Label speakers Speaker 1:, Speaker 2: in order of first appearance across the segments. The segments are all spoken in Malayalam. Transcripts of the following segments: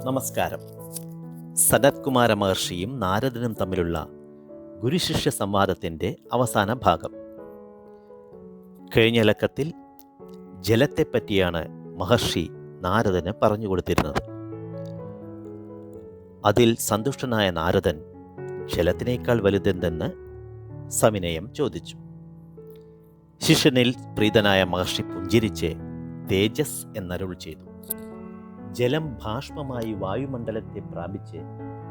Speaker 1: നമസ്കാരം. സനത്കുമാര മഹർഷിയും നാരദനും തമ്മിലുള്ള ഗുരുശിഷ്യ സംവാദത്തിൻ്റെ അവസാന ഭാഗം. കഴിഞ്ഞ ലക്കത്തിൽ ജലത്തെപ്പറ്റിയാണ് മഹർഷി നാരദന് പറഞ്ഞു കൊടുത്തിരുന്നത്. അതിൽ സന്തുഷ്ടനായ നാരദൻ ജലത്തിനേക്കാൾ വലുതെന്തെന്ന് സവിനയം ചോദിച്ചു. ശിഷ്യനിൽ പ്രീതനായ മഹർഷി പുഞ്ചിരിച്ച് തേജസ് എന്നരുൾ ചെയ്തു. ജലം ഭാഷ്മമായി വായുമണ്ഡലത്തെ പ്രാപിച്ച്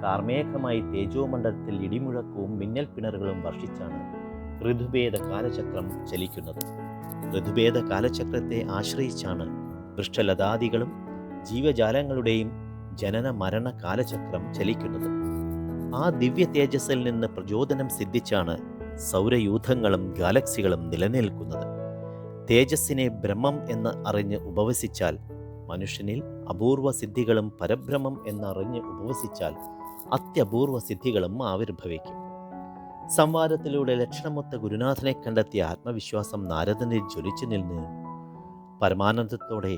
Speaker 1: കാർമേഘമായി തേജോമണ്ഡലത്തിൽ ഇടിമുഴക്കവും മിന്നൽ പിണറുകളും വർഷിച്ചാണ് ഋതുഭേദ കാലചക്രം ചലിക്കുന്നത്. ഋതുഭേദ കാലചക്രത്തെ ആശ്രയിച്ചാണ് വൃക്ഷലതാദികളും ജീവജാലങ്ങളുടെയും ജനന മരണ കാലചക്രം ചലിക്കുന്നത്. ആ ദിവ്യ തേജസ്സിൽ നിന്ന് പ്രചോദനം സിദ്ധിച്ചാണ് സൗരയൂഥങ്ങളും ഗാലക്സികളും നിലനിൽക്കുന്നത്. തേജസ്സിനെ ബ്രഹ്മം എന്ന് അറിഞ്ഞ് ഉപവസിച്ചാൽ മനുഷ്യനിൽ അപൂർവ സിദ്ധികളും പരബ്രഹ്മം എന്നറിഞ്ഞ് ഉപവസിച്ചാൽ അത്യപൂർവ സിദ്ധികളും ആവിർഭവിക്കും. സംവാദത്തിലൂടെ ലക്ഷണമൊത്ത ഗുരുനാഥനെ കണ്ടെത്തിയ ആത്മവിശ്വാസം നാരദനിൽ ജ്വലിച്ചു നിന്നു. പരമാനന്ദത്തോടെ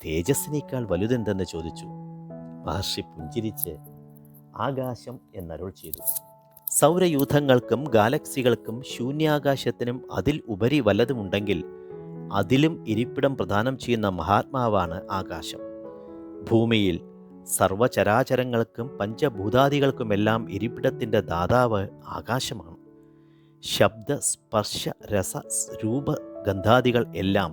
Speaker 1: തേജസ്സിനേക്കാൾ വലുതെന്തെന്ന് ചോദിച്ചു. മഹർഷി പുഞ്ചിരിച്ച് ആകാശം എന്നരുൾ ചെയ്തു. സൗരയൂഥങ്ങൾക്കും ഗാലക്സികൾക്കും ശൂന്യാകാശത്തിനും അതിൽ ഉപരി വല്ലതുമുണ്ടെങ്കിൽ അതിലും ഇരിപ്പിടം പ്രദാനം ചെയ്യുന്ന മഹാത്മാവാണ് ആകാശം. ഭൂമിയിൽ സർവചരാചരങ്ങൾക്കും പഞ്ചഭൂതാദികൾക്കുമെല്ലാം ഇരിപ്പിടത്തിൻ്റെ ദാതാവ് ആകാശമാണ്. ശബ്ദ സ്പർശ രസ രൂപ ഗന്ധാദികൾ എല്ലാം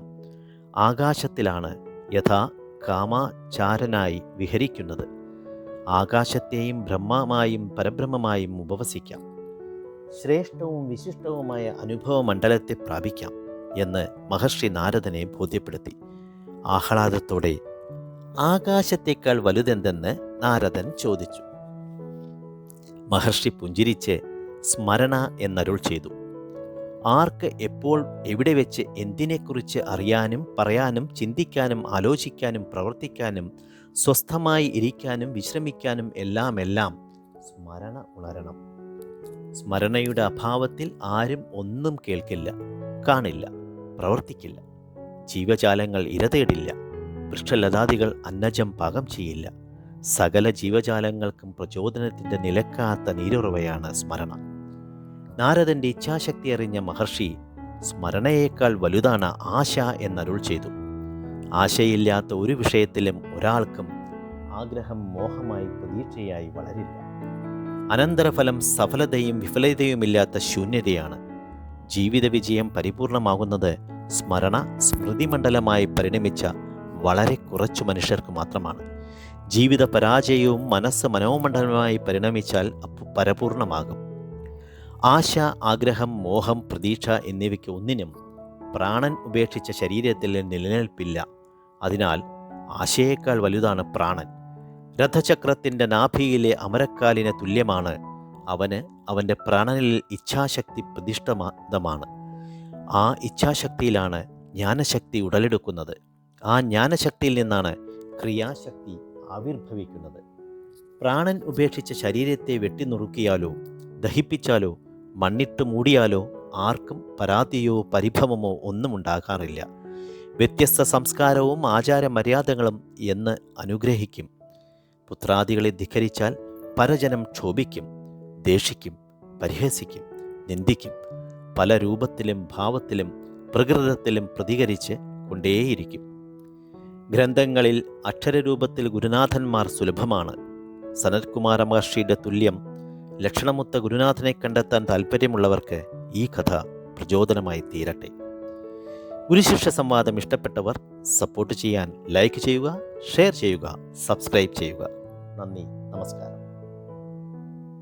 Speaker 1: ആകാശത്തിലാണ് യഥാ കാമാചാരനായി വിഹരിക്കുന്നത്. ആകാശത്തെയും ബ്രഹ്മമായും പരബ്രഹ്മമായും ഉപവസിക്കാം. ശ്രേഷ്ഠവും വിശിഷ്ടവുമായ അനുഭവമണ്ഡലത്തെ പ്രാപിക്കാം എന്ന് മഹർഷി നാരദനെ ബോധ്യപ്പെടുത്തി. ആഹ്ലാദത്തോടെ ആകാശത്തേക്കാൾ വലുതെന്തെന്ന് നാരദൻ ചോദിച്ചു. മഹർഷി പുഞ്ചിരിച്ച് സ്മരണ എന്നരുൾ ചെയ്തു. ആർക്ക് എപ്പോൾ എവിടെ വെച്ച് എന്തിനെക്കുറിച്ച് അറിയാനും പറയാനും ചിന്തിക്കാനും ആലോചിക്കാനും പ്രവർത്തിക്കാനും സ്വസ്ഥമായി ഇരിക്കാനും വിശ്രമിക്കാനും എല്ലാം സ്മരണ ഉണരണം. സ്മരണയുടെ അഭാവത്തിൽ ആരും ഒന്നും കേൾക്കില്ല, കാണില്ല, പ്രവർത്തിക്കില്ല. ജീവജാലങ്ങൾ ഇരതേടില്ല. വൃക്ഷലതാദികൾ അന്നജം പാകം ചെയ്യില്ല. സകല ജീവജാലങ്ങൾക്കും പ്രചോദനത്തിൻ്റെ നിലക്കാത്ത നീരുറവയാണ് സ്മരണ. നാരദൻ്റെ ഇച്ഛാശക്തി അറിഞ്ഞ മഹർഷി സ്മരണയേക്കാൾ വലുതാണ് ആശ എന്നരുൾ ചെയ്തു. ആശയില്ലാത്ത ഒരു വിഷയത്തിലും ഒരാൾക്കും ആഗ്രഹം മോഹമായി പ്രതീക്ഷയായി വളരില്ല. അനന്തരഫലം സഫലതയും വിഫലതയുമില്ലാത്ത ശൂന്യതയാണ്. ജീവിത വിജയം പരിപൂർണമാകുന്നത് സ്മരണ സ്മൃതിമണ്ഡലമായി പരിണമിച്ച വളരെ കുറച്ചു മനുഷ്യർക്ക് മാത്രമാണ്. ജീവിത പരാജയവും മനസ്സ് മനോമണ്ഡലമായി പരിണമിച്ചാൽ പരിപൂർണമാകും. ആശ, ആഗ്രഹം, മോഹം, പ്രതീക്ഷ എന്നിവയ്ക്ക് ഒന്നിനും പ്രാണൻ ഉപേക്ഷിച്ച ശരീരത്തിൽ നിലനിൽപ്പില്ല. അതിനാൽ ആശയേക്കാൾ വലുതാണ് പ്രാണൻ. രഥചക്രത്തിൻ്റെ നാഭിയിലെ അമരക്കാലിന് തുല്യമാണ് അവന്. അവൻ്റെ പ്രാണനിൽ ഇച്ഛാശക്തി പ്രതിഷ്ഠിതമാണ്. ആ ഇച്ഛാശക്തിയിലാണ് ജ്ഞാനശക്തി ഉടലെടുക്കുന്നത്. ആ ജ്ഞാനശക്തിയിൽ നിന്നാണ് ക്രിയാശക്തി ആവിർഭവിക്കുന്നത്. പ്രാണൻ ഉപേക്ഷിച്ച ശരീരത്തെ വെട്ടിനുറുക്കിയാലോ ദഹിപ്പിച്ചാലോ മണ്ണിട്ട് മൂടിയാലോ ആർക്കും പരാതിയോ പരിഭവമോ ഒന്നും ഉണ്ടാകാറില്ല. വ്യത്യസ്ത സംസ്കാരവും ആചാരമര്യാദകളും എന്ന് അനുഗ്രഹിക്കും. പുത്രാദികളെ ധിക്കരിച്ചാൽ പരജനം ക്ഷോഭിക്കും, ദേഷിക്കും, പരിഹസിക്കും, നിന്ദിക്കും. പല രൂപത്തിലും ഭാവത്തിലും പ്രകൃതത്തിലും പ്രതികരിച്ച് കൊണ്ടേയിരിക്കും. ഗ്രന്ഥങ്ങളിൽ അക്ഷരരൂപത്തിൽ ഗുരുനാഥന്മാർ സുലഭമാണ്. സനത്കുമാര മഹർഷിയുടെ തുല്യം ലക്ഷണമൊത്ത ഗുരുനാഥനെ കണ്ടെത്താൻ താല്പര്യമുള്ളവർക്ക് ഈ കഥ പ്രചോദനമായി തീരട്ടെ. ഗുരുശിഷ്യ സംവാദം ഇഷ്ടപ്പെട്ടവർ സപ്പോർട്ട് ചെയ്യാൻ ലൈക്ക് ചെയ്യുക, ഷെയർ ചെയ്യുക, സബ്സ്ക്രൈബ് ചെയ്യുക. നന്ദി, നമസ്കാരം.